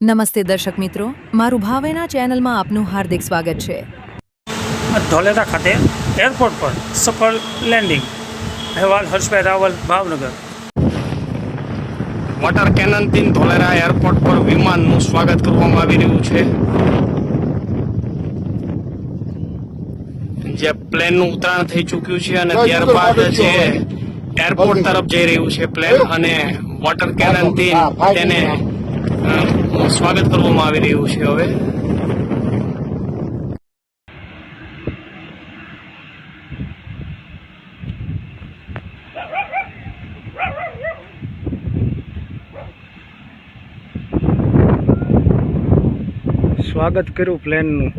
નમસ્તે દર્શક મિત્રો, મારું ભાવેના ચેનલમાં આપનું હાર્દિક સ્વાગત છે। ધોલેરા ખાતે એરપોર્ટ પર સફળ લેન્ડિંગ। અહેવાલ હર્ષભાઈ રાવલ, ભાવનગર। વોટર કેનનથી ધોલેરા એરપોર્ટ પર વિમાનનું સ્વાગત કરવામાં આવી રહ્યું છે, જે પ્લેનનું ઉતરાણ થઈ ચૂક્યું છે અને ત્યારબાદ જે એરપોર્ટ તરફ જઈ રહ્યું છે પ્લેન, અને વોટર કેનનથી તેને સ્વાગત કરવામાં આવી રહ્યું છે। હવે સ્વાગત કર્યું પ્લેનનું।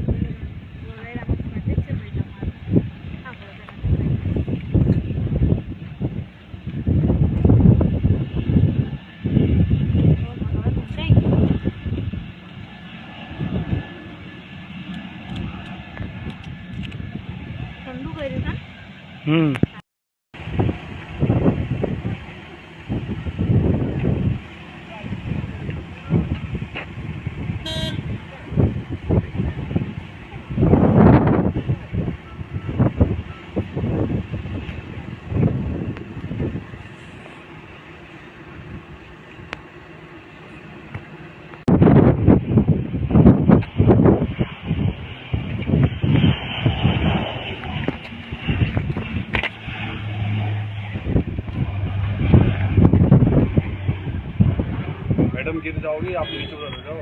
मैडम गिर जाओगी, आप नीचे उतर जाओ।